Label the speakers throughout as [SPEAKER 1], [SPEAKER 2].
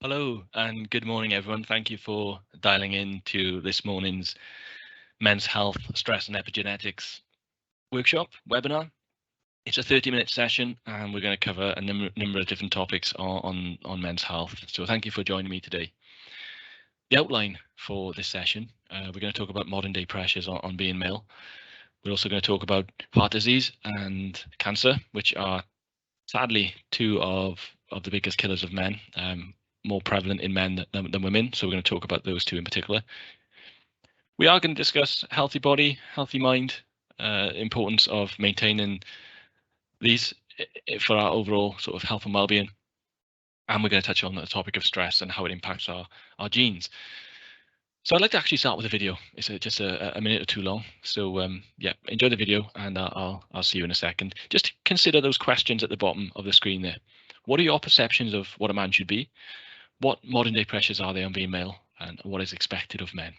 [SPEAKER 1] Hello and good morning, everyone. Thank you for dialing in to this morning's Men's Health, Stress and Epigenetics workshop webinar. It's a 30-minute session and we're going to cover a number of different topics on men's health. So thank you for joining me today. The outline for this session, we're going to talk about modern day pressures on being male. We're also going to talk about heart disease and cancer, which are sadly two of the biggest killers of men. More prevalent in men than women, so we're going to talk about those two in particular. We are going to discuss healthy body, healthy mind, importance of maintaining these for our overall sort of health and well-being, and we're going to touch on the topic of stress and how it impacts our genes. So I'd like to actually start with a video. It's just a minute or two long, so yeah, enjoy the video, and I'll see you in a second. Just consider those questions at the bottom of the screen there. What are your perceptions of what a man should be? What modern day pressures are there on being male, and what is expected of men?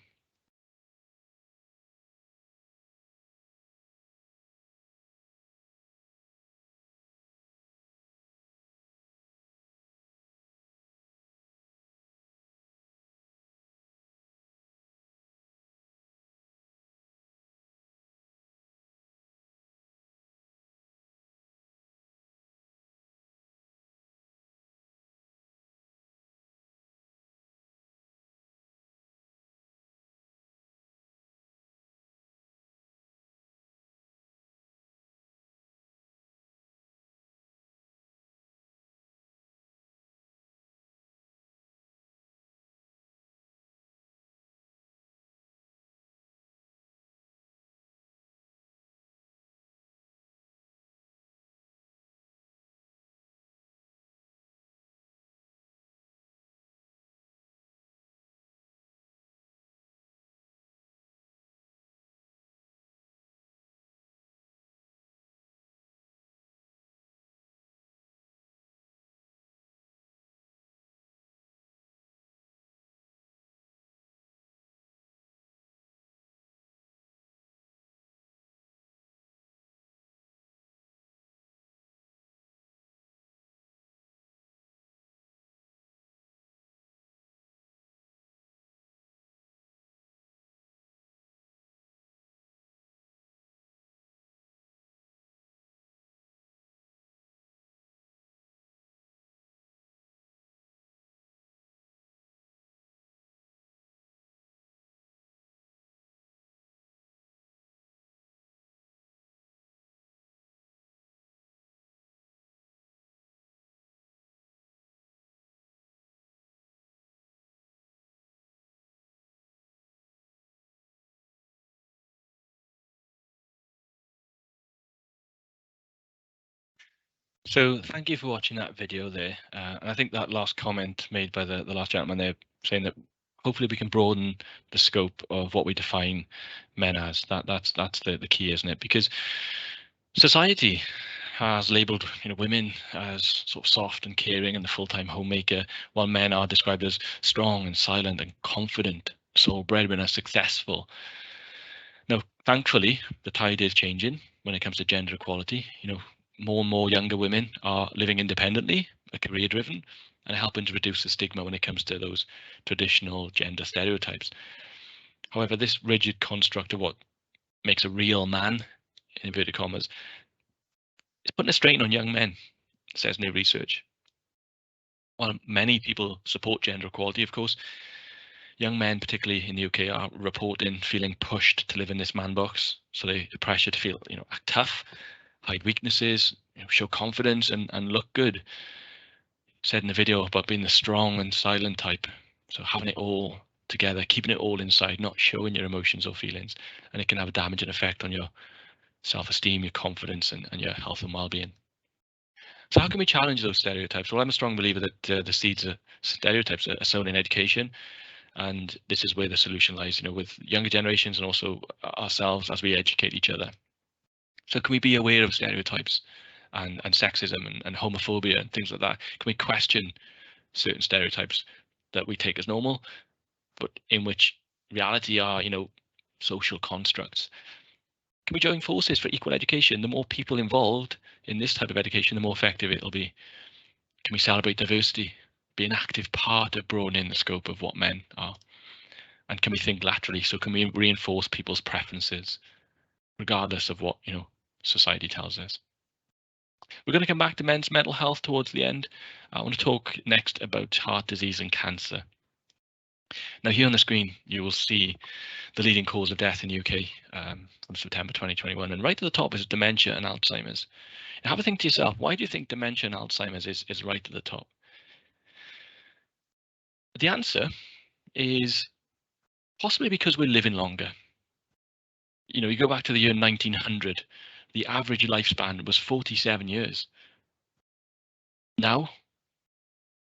[SPEAKER 1] So thank you for watching that video there. And I think that last comment made by the last gentleman there, saying that hopefully we can broaden the scope of what we define men as. That's the key, isn't it? Because society has labelled women as sort of soft and caring and the full-time homemaker, while men are described as strong and silent and confident, sole breadwinner, successful. Now, thankfully, the tide is changing when it comes to gender equality. More and more younger women are living independently, are career driven, and helping to reduce the stigma when it comes to those traditional gender stereotypes. However, this rigid construct of what makes a real man, in inverted commas, is putting a strain on young men, says new research. While many people support gender equality, of course, young men, particularly in the UK, are reporting feeling pushed to live in this man box. So the pressure to feel, act tough, hide weaknesses, show confidence, and look good. Said in the video about being the strong and silent type. So having it all together, keeping it all inside, not showing your emotions or feelings, and it can have a damaging effect on your self-esteem, your confidence, and your health and well-being. So how can we challenge those stereotypes? Well, I'm a strong believer that the seeds of stereotypes are sown in education, and this is where the solution lies, with younger generations and also ourselves as we educate each other. So can we be aware of stereotypes and sexism and homophobia and things like that? Can we question certain stereotypes that we take as normal, but in which reality are, social constructs? Can we join forces for equal education? The more people involved in this type of education, the more effective it'll be. Can we celebrate diversity? be an active part of broadening the scope of what men are? And can we think laterally? So can we reinforce people's preferences, regardless of what society tells us? We're going to come back to men's mental health towards the end. I want to talk next about heart disease and cancer. Now, here on the screen, you will see the leading cause of death in the UK from September 2021. And right at the top is dementia and Alzheimer's. Now, have a think to yourself, why do you think dementia and Alzheimer's is right at the top? The answer is possibly because we're living longer. You go back to the year 1900, the average lifespan was 47 years. Now,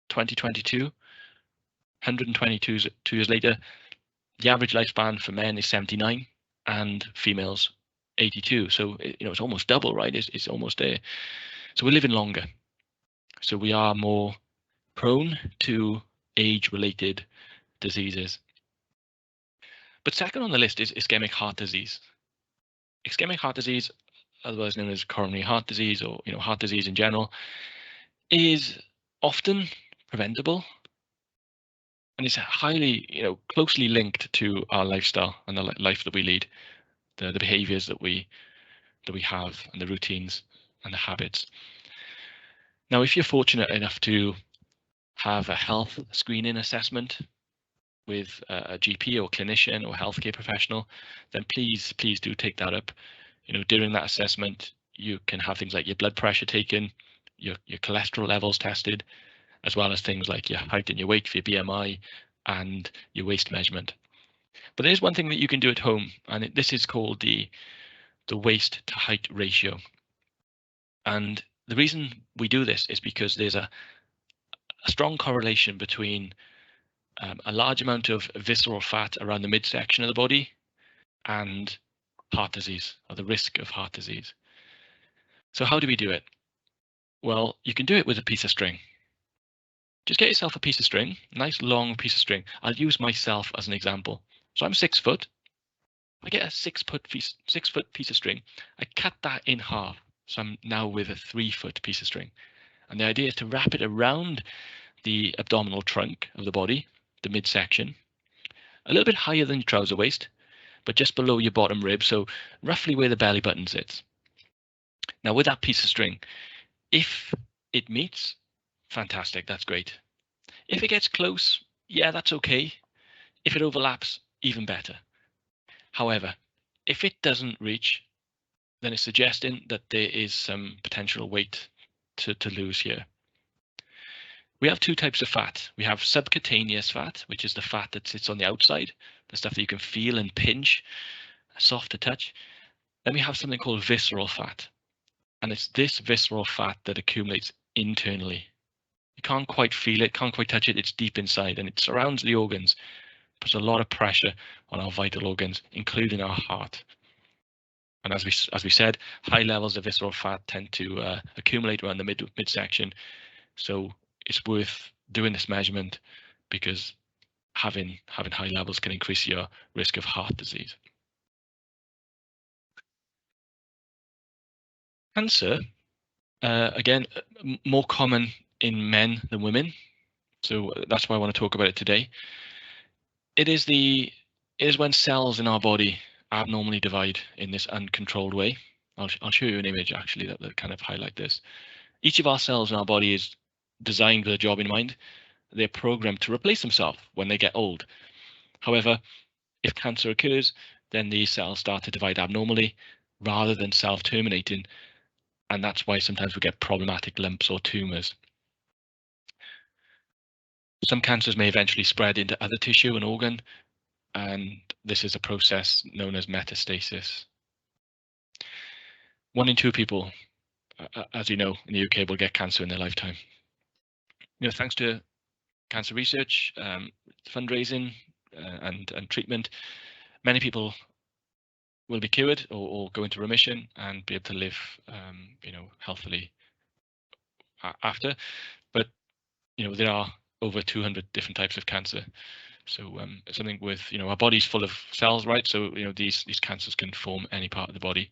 [SPEAKER 1] 2022, 122 years later, the average lifespan for men is 79 and females 82. So it's almost double, right? It's almost there. So we're living longer. So we are more prone to age-related diseases. But second on the list is ischemic heart disease. Ischemic heart disease, otherwise known as coronary heart disease, or heart disease in general, is often preventable, and it's highly closely linked to our lifestyle and the life that we lead, the behaviors that we have, and the routines and the habits. Now, if you're fortunate enough to have a health screening assessment with a GP or clinician or healthcare professional, then please do take that up. During that assessment, you can have things like your blood pressure taken, your cholesterol levels tested, as well as things like your height and your weight for your BMI and your waist measurement. But there's one thing that you can do at home, and this is called the waist to height ratio. And the reason we do this is because there's a strong correlation between a large amount of visceral fat around the midsection of the body and heart disease, or the risk of heart disease. So how do we do it? Well, you can do it with a piece of string. Just get yourself a piece of string, a nice long piece of string. I'll use myself as an example. So I'm 6 foot. I get a 6 foot piece of string. I cut that in half. So I'm now with a 3 foot piece of string. And the idea is to wrap it around the abdominal trunk of the body, the midsection, a little bit higher than your trouser waist, but just below your bottom rib, so roughly where the belly button sits. Now, with that piece of string, if it meets, fantastic, that's great. If it gets close, yeah, that's okay. If it overlaps, even better. However, if it doesn't reach, then it's suggesting that there is some potential weight to lose here. We have 2 types of fat. We have subcutaneous fat, which is the fat that sits on the outside, the stuff that you can feel and pinch, soft to touch. Then we have something called visceral fat, and it's this visceral fat that accumulates internally. You can't quite feel it, can't quite touch it, it's deep inside, and it surrounds the organs, puts a lot of pressure on our vital organs, including our heart. And as we said, high levels of visceral fat tend to accumulate around the midsection. So it's worth doing this measurement, because having high levels can increase your risk of heart disease. Cancer, again, more common in men than women. So that's why I want to talk about it today. It is when cells in our body abnormally divide in this uncontrolled way. I'll show you an image actually that kind of highlight this. Each of our cells in our body is designed with a job in mind. They're programmed to replace themselves when they get old. However, if cancer occurs, then these cells start to divide abnormally rather than self-terminating, and that's why sometimes we get problematic lumps or tumors. Some cancers may eventually spread into other tissue and organ, and this is a process known as metastasis. 1 in 2 people, as you know, in the UK will get cancer in their lifetime. Thanks to cancer research, fundraising, and treatment, many people will be cured or go into remission and be able to live, healthily after. But there are over 200 different types of cancer. So something with our body's full of cells, right? So these cancers can form any part of the body.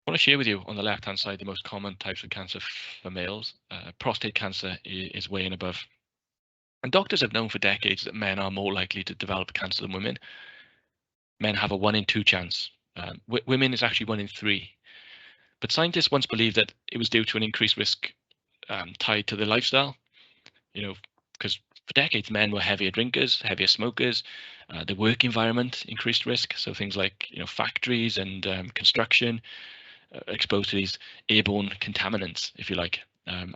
[SPEAKER 1] I want to share with you on the left-hand side the most common types of cancer for males. Prostate cancer is way and above. And doctors have known for decades that men are more likely to develop cancer than women. Men have a 1 in 2 chance. Women is actually 1 in 3. But scientists once believed that it was due to an increased risk tied to their lifestyle. Because for decades men were heavier drinkers, heavier smokers. The work environment increased risk. So things like factories and construction exposed to these airborne contaminants, if you like,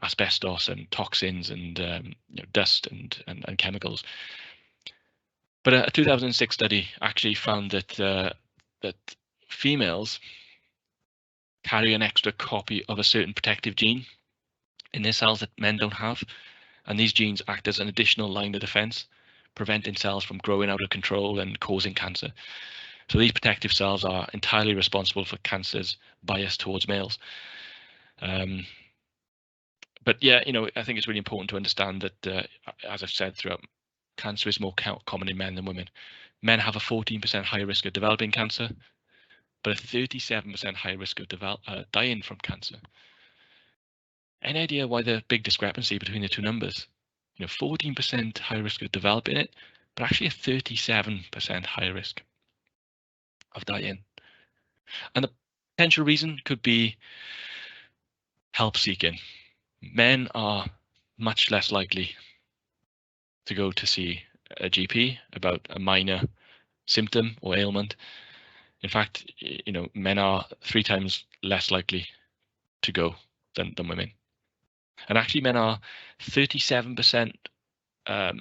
[SPEAKER 1] asbestos and toxins and dust and chemicals. But a 2006 study actually found that that females carry an extra copy of a certain protective gene in their cells that men don't have, and these genes act as an additional line of defense, preventing cells from growing out of control and causing cancer. So these protective cells are entirely responsible for cancer's bias towards males. But yeah, I think it's really important to understand that, as I've said throughout, cancer is more common in men than women. Men have a 14% higher risk of developing cancer, but a 37% higher risk of dying from cancer. Any idea why the big discrepancy between the two numbers? 14% higher risk of developing it, but actually a 37% higher risk of dying. And the potential reason could be help seeking. Men are much less likely to go to see a GP about a minor symptom or ailment. In fact, men are 3 times less likely to go than women. And actually men are 37%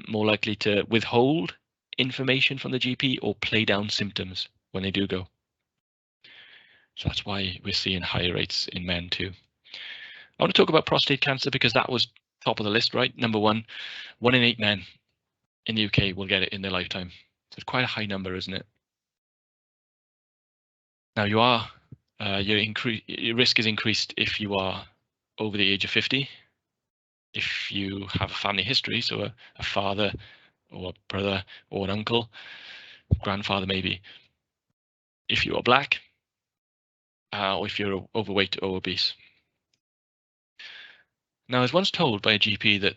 [SPEAKER 1] more likely to withhold information from the GP or play down symptoms when they do go. So that's why we're seeing higher rates in men too. I want to talk about prostate cancer because that was top of the list, right? Number 1 in 8 men in the UK will get it in their lifetime. So it's quite a high number, isn't it? Now your risk is increased if you are over the age of 50. If you have a family history, so a father or a brother or an uncle, grandfather maybe. If you are black, or if you're overweight or obese. Now, I was once told by a GP that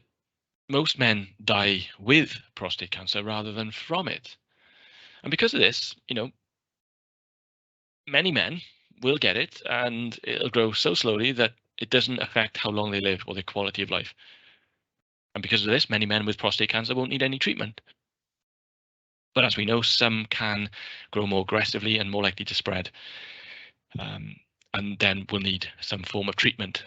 [SPEAKER 1] most men die with prostate cancer rather than from it. And because of this, many men will get it and it'll grow so slowly that it doesn't affect how long they live or their quality of life. And because of this, many men with prostate cancer won't need any treatment. But as we know, some can grow more aggressively and more likely to spread, and then will need some form of treatment.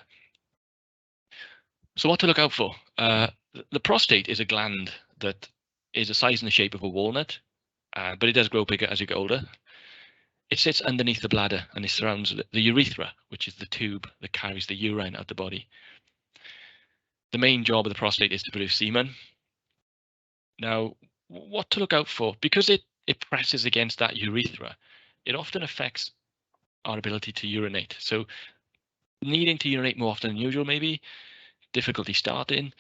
[SPEAKER 1] So what to look out for? The prostate is a gland that is the size and the shape of a walnut, but it does grow bigger as you get older. It sits underneath the bladder and it surrounds the urethra, which is the tube that carries the urine out the body. The main job of the prostate is to produce semen. Now, what to look out for? Because it presses against that urethra, it often affects our ability to urinate. So needing to urinate more often than usual, maybe, difficulty starting,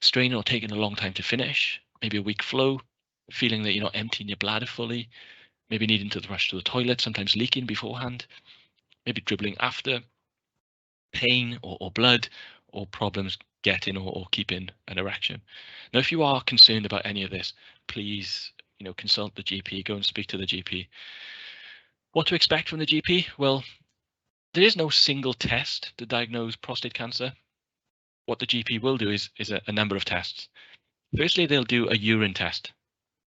[SPEAKER 1] straining or taking a long time to finish, maybe a weak flow, feeling that you're not emptying your bladder fully, maybe needing to rush to the toilet, sometimes leaking beforehand, maybe dribbling after, pain or blood, or problems getting or keeping an erection. Now, if you are concerned about any of this, please, consult the GP, go and speak to the GP. What to expect from the GP? Well, there is no single test to diagnose prostate cancer. What the GP will do is a number of tests. Firstly, they'll do a urine test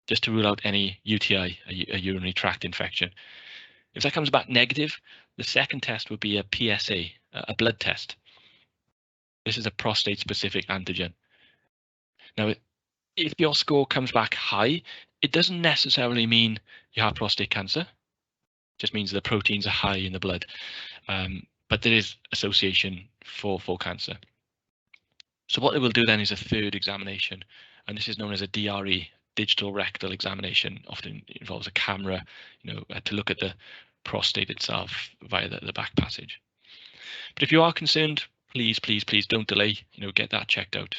[SPEAKER 1] just to rule out any UTI, a urinary tract infection. If that comes back negative, the second test would be a PSA, a blood test. This is a prostate-specific antigen. Now, if your score comes back high, it doesn't necessarily mean you have prostate cancer. It just means the proteins are high in the blood. But there is association for cancer. So what they will do then is a third examination, and this is known as a DRE, digital rectal examination. Often involves a camera, to look at the prostate itself via the back passage. But if you are concerned, please don't delay. Get that checked out.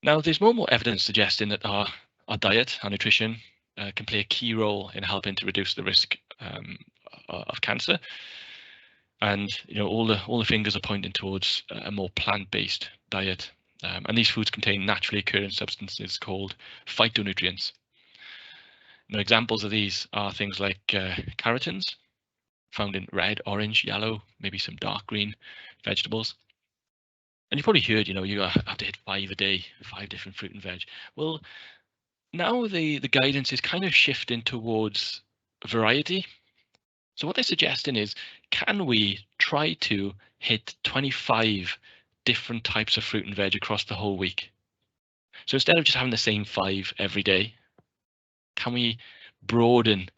[SPEAKER 1] Now, there's more and more evidence suggesting that our diet, our nutrition, can play a key role in helping to reduce the risk of cancer. And all the fingers are pointing towards a more plant-based diet. And these foods contain naturally occurring substances called phytonutrients. Examples of these are things like carotens, found in red, orange, yellow, maybe some dark green vegetables. And you've probably heard, you have to hit 5 a day, 5 different fruit and veg. Well, now the guidance is kind of shifting towards variety. So what they're suggesting is, can we try to hit 25 different types of fruit and veg across the whole week? So instead of just having the same 5 every day, can we broaden,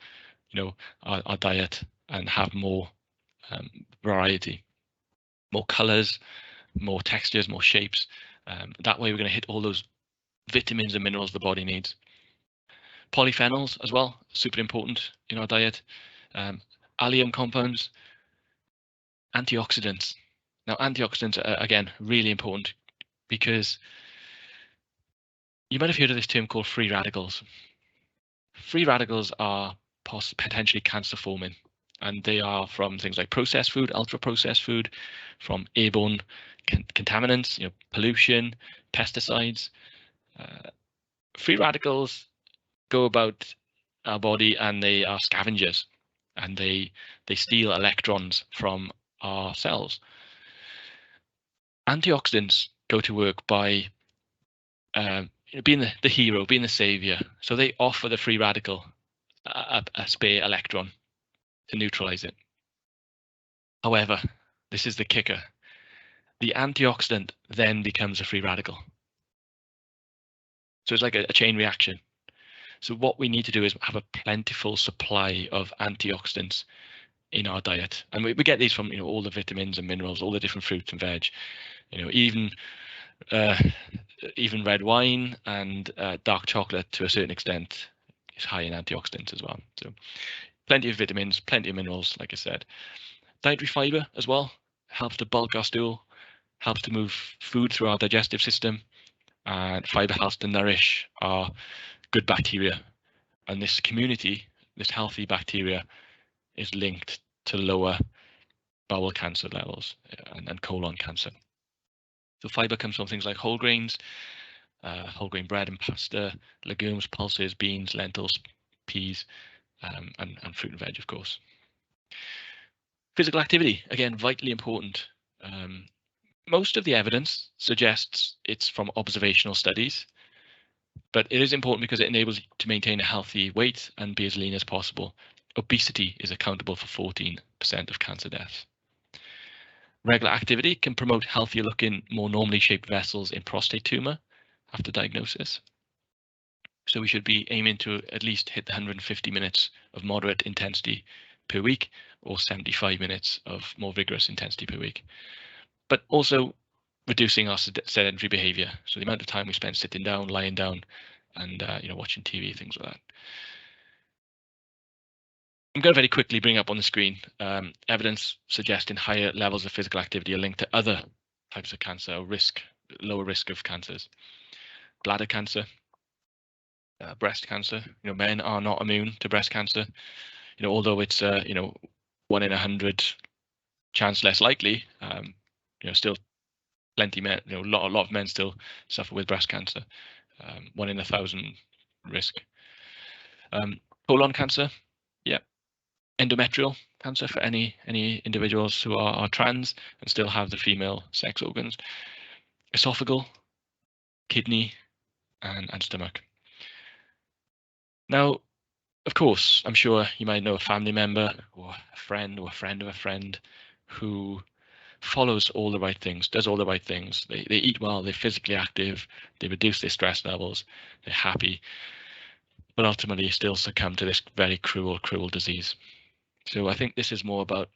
[SPEAKER 1] our diet and have more variety, more colors, more textures, more shapes? That way we're going to hit all those vitamins and minerals the body needs. Polyphenols as well, super important in our diet. Allium compounds, antioxidants. Now, antioxidants are, again, really important because you might have heard of this term called free radicals. Free radicals are potentially cancer forming, and they are from things like processed food, ultra processed food, from airborne contaminants, pollution, pesticides. Free radicals go about our body and they are scavengers, and they steal electrons from our cells. Antioxidants go to work by being the hero, being the savior. So they offer the free radical a spare electron to neutralize it. However, this is the kicker. The antioxidant then becomes a free radical. So it's like a chain reaction. So what we need to do is have a plentiful supply of antioxidants in our diet, and we get these from all the vitamins and minerals, all the different fruits and veg, even red wine and dark chocolate to a certain extent is high in antioxidants as well. So plenty of vitamins, plenty of minerals, like I said. Dietary fiber as well helps to bulk our stool, helps to move food through our digestive system, and fiber helps to nourish our good bacteria. And this community, this healthy bacteria, is linked to lower bowel cancer levels and colon cancer. So fiber comes from things like whole grains, whole grain bread and pasta, legumes, pulses, beans, lentils, peas, and fruit and veg, of course. Physical activity, again, vitally important. Most of the evidence suggests it's from observational studies, but it is important because it enables you to maintain a healthy weight and be as lean as possible. Obesity is accountable for 14% of cancer deaths. Regular activity can promote healthier looking, more normally shaped vessels in prostate tumor after diagnosis. So we should be aiming to at least hit the 150 minutes of moderate intensity per week, or 75 minutes of more vigorous intensity per week. But also reducing our sedentary behavior. So the amount of time we spend sitting down, lying down, and watching TV, things like that. I'm going to very quickly bring up on the screen evidence suggesting higher levels of physical activity are linked to other types of cancer, or lower risk of cancers. Bladder cancer, breast cancer. Men are not immune to breast cancer. Although it's 1 in 100 chance less likely. Still plenty men. A lot of men still suffer with breast cancer. 1 in 1,000 risk. Colon cancer, yeah. Endometrial cancer for any individuals who are trans and still have the female sex organs. Esophageal, kidney, and stomach. Now, of course, I'm sure you might know a family member or a friend or a friend of a friend who follows all the right things, does all the right things. They eat well, they're physically active, they reduce their stress levels, they're happy, but ultimately still succumb to this very cruel disease. So I think this is more about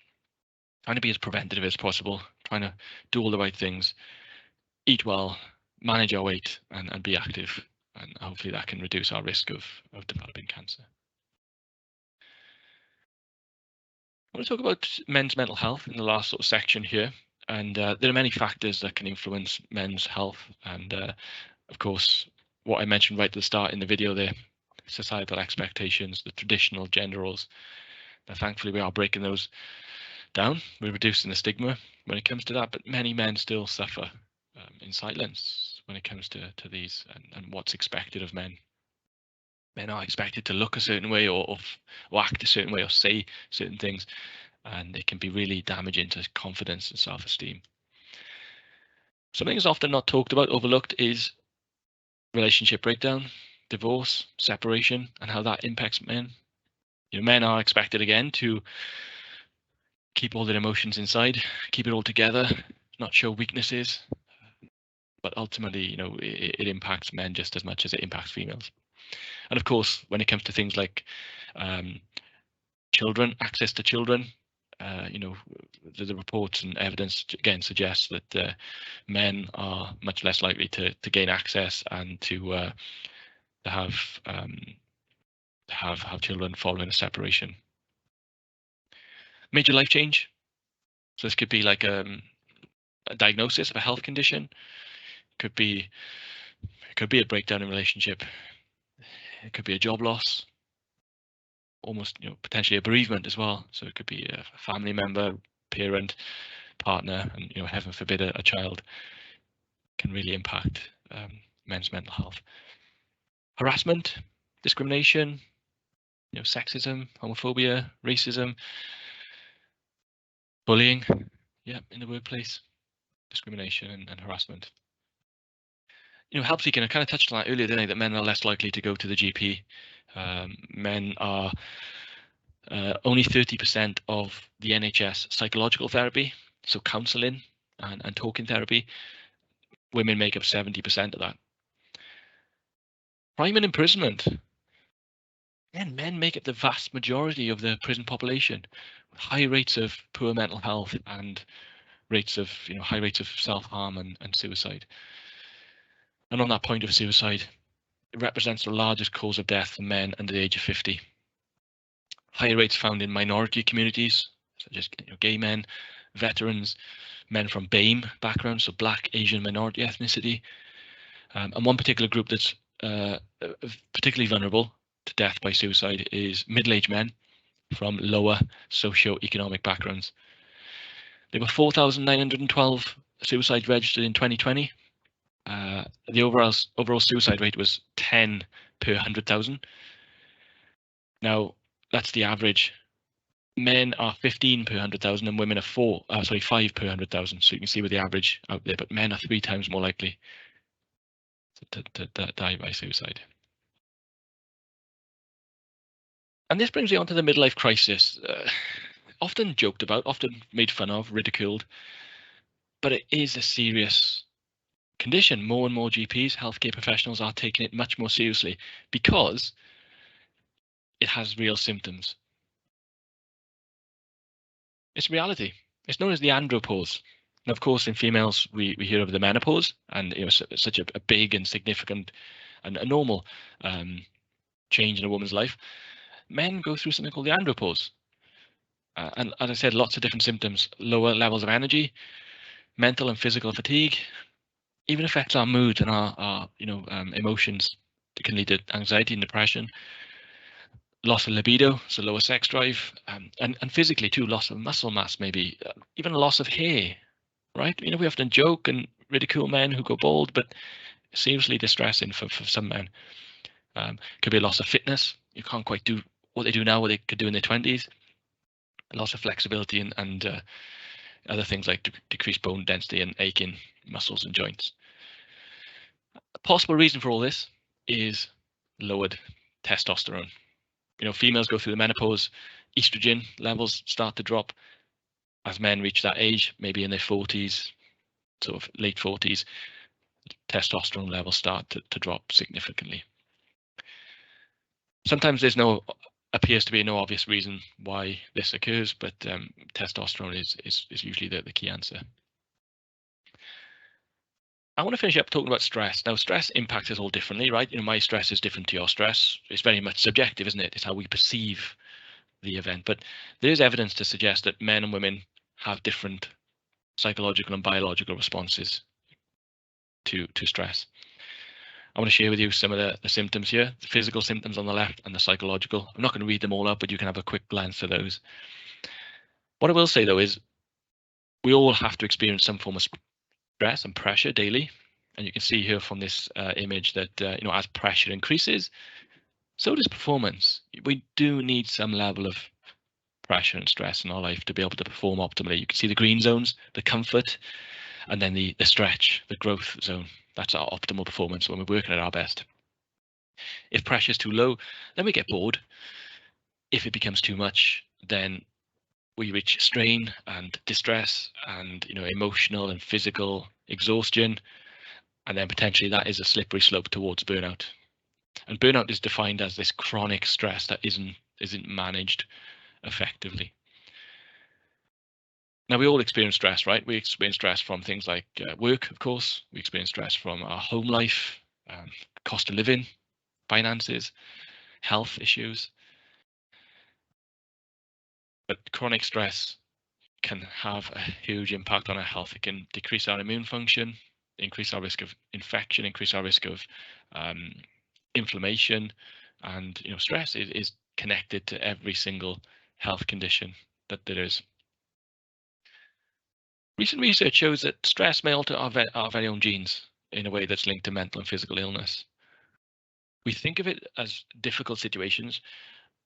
[SPEAKER 1] trying to be as preventative as possible, trying to do all the right things, eat well, manage our weight, and be active. And hopefully that can reduce our risk of developing cancer. I want to talk about men's mental health in the last sort of section here. And there are many factors that can influence men's health. And of course, what I mentioned right at the start in the video there, societal expectations, the traditional gender roles. Now, thankfully, we are breaking those down. We're reducing the stigma when it comes to that, but many men still suffer in silence when it comes to these and what's expected of men. Men are expected to look a certain way or act a certain way or say certain things, and it can be really damaging to confidence and self-esteem. Something that's often not talked about, overlooked, is relationship breakdown, divorce, separation, and how that impacts men. Men are expected again to keep all their emotions inside, keep it all together, not show weaknesses, but ultimately, it impacts men just as much as it impacts females. And of course, when it comes to things like children, access to children, the reports and evidence again suggests that men are much less likely to gain access and to have children following a separation. Major life change. So this could be like a diagnosis of a health condition. It could be a breakdown in relationship. It could be a job loss. Almost, potentially a bereavement as well. So it could be a family member, parent, partner, and heaven forbid a child. Can really impact men's mental health. Harassment, discrimination, sexism, homophobia, racism, bullying, in the workplace, discrimination and harassment. Help seeking, I kind of touched on that earlier, didn't I, that men are less likely to go to the GP. Men are only 30% of the NHS psychological therapy, so counselling and talking therapy. Women make up 70% of that. Crime and imprisonment. Men make up the vast majority of the prison population, with high rates of poor mental health and rates of high rates of self-harm and suicide. And on that point of suicide, it represents the largest cause of death for men under the age of 50. Higher rates found in minority communities, such as gay men, veterans, men from BAME backgrounds, so Black, Asian, minority ethnicity, and one particular group that's particularly vulnerable to death by suicide is middle-aged men from lower socio-economic backgrounds. There were 4,912 suicides registered in 2020. The overall suicide rate was 10 per 100,000. Now, that's the average. Men are 15 per 100,000 and women are 5 per 100,000. So you can see with the average out there, but men are 3 times more likely to die by suicide. And this brings me on to the midlife crisis. Often joked about, often made fun of, ridiculed, but it is a serious condition. More and more GPs, healthcare professionals are taking it much more seriously because it has real symptoms. It's reality. It's known as the andropause. And of course, in females, we hear of the menopause, and such a big and significant and a normal change in a woman's life. Men go through something called the andropause. And as I said, lots of different symptoms, lower levels of energy, mental and physical fatigue, even affects our mood and our emotions. It can lead to anxiety and depression, loss of libido, so lower sex drive, and physically too, loss of muscle mass, maybe even loss of hair, right? We often joke and ridicule men who go bald, but seriously distressing for some men. Could be a loss of fitness. You can't quite do what they do now, what they could do in their 20s. Loss of flexibility and other things like decreased bone density and aching muscles and joints. A possible reason for all this is lowered testosterone. Females go through the menopause, estrogen levels start to drop as men reach that age, maybe in their 40s, sort of late 40s, testosterone levels start to drop significantly. Sometimes appears to be no obvious reason why this occurs, but testosterone is usually the key answer. I want to finish up talking about stress. Now, stress impacts us all differently, right? My stress is different to your stress. It's very much subjective, isn't it? It's how we perceive the event. But there is evidence to suggest that men and women have different psychological and biological responses to stress. I want to share with you some of the symptoms here, the physical symptoms on the left and the psychological. I'm not going to read them all up, but you can have a quick glance at those. What I will say, though, is we all have to experience some form of stress and pressure daily. And you can see here from this image that, as pressure increases, so does performance. We do need some level of pressure and stress in our life to be able to perform optimally. You can see the green zones, the comfort, and then the stretch, the growth zone. That's our optimal performance when we're working at our best. If pressure is too low, then we get bored. If it becomes too much, then we reach strain and distress and emotional and physical exhaustion, and then potentially that is a slippery slope towards burnout. And burnout is defined as this chronic stress that isn't managed effectively. Now, we all experience stress, right? We experience stress from things like work, of course. We experience stress from our home life, cost of living, finances, health issues. But chronic stress can have a huge impact on our health. It can decrease our immune function, increase our risk of infection, increase our risk of inflammation, and stress is connected to every single health condition that there is. Recent research shows that stress may alter our very own genes in a way that's linked to mental and physical illness. We think of it as difficult situations,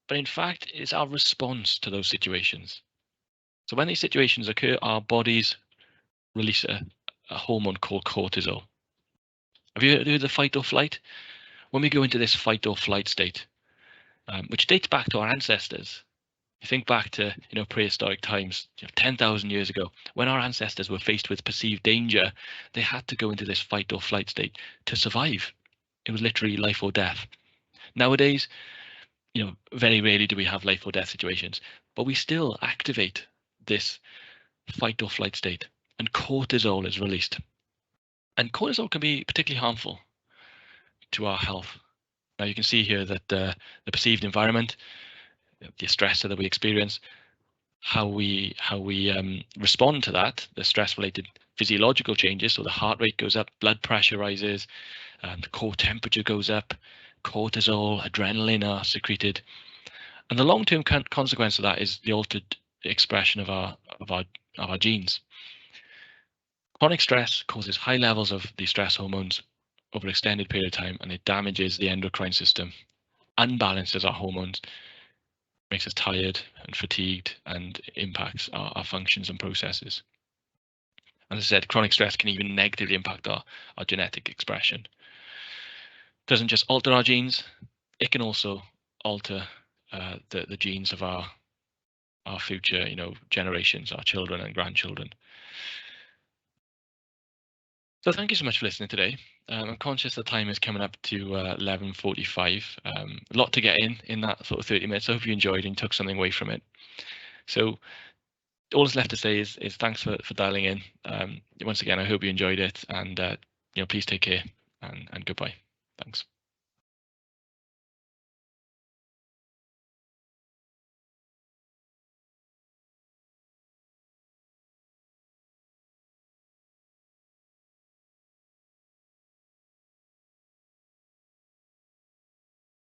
[SPEAKER 1] but in fact, it's our response to those situations. So when these situations occur, our bodies release a hormone called cortisol. Have you heard of the fight or flight? When we go into this fight or flight state, which dates back to our ancestors, you think back to prehistoric times, 10,000 years ago, when our ancestors were faced with perceived danger, they had to go into this fight or flight state to survive. It was literally life or death. Nowadays, very rarely do we have life or death situations, but we still activate this fight or flight state, and cortisol is released. And cortisol can be particularly harmful to our health. Now you can see here that the perceived environment, the stressor that we experience, how we respond to that, the stress-related physiological changes. So the heart rate goes up, blood pressure rises, the core temperature goes up, cortisol, adrenaline are secreted, and the long-term consequence of that is the altered expression of our genes. Chronic stress causes high levels of these stress hormones over an extended period of time, and it damages the endocrine system, unbalances our hormones, makes us tired and fatigued, and impacts our functions and processes. As I said, chronic stress can even negatively impact our genetic expression. It doesn't just alter our genes, it can also alter the genes of our future generations, our children and grandchildren. So thank you so much for listening today. I'm conscious the time is coming up to 11:45. A lot to get in that sort of 30 minutes. I hope you enjoyed and took something away from it. So all that's left to say is thanks for dialing in. Once again, I hope you enjoyed it, and please take care, and goodbye. Thanks.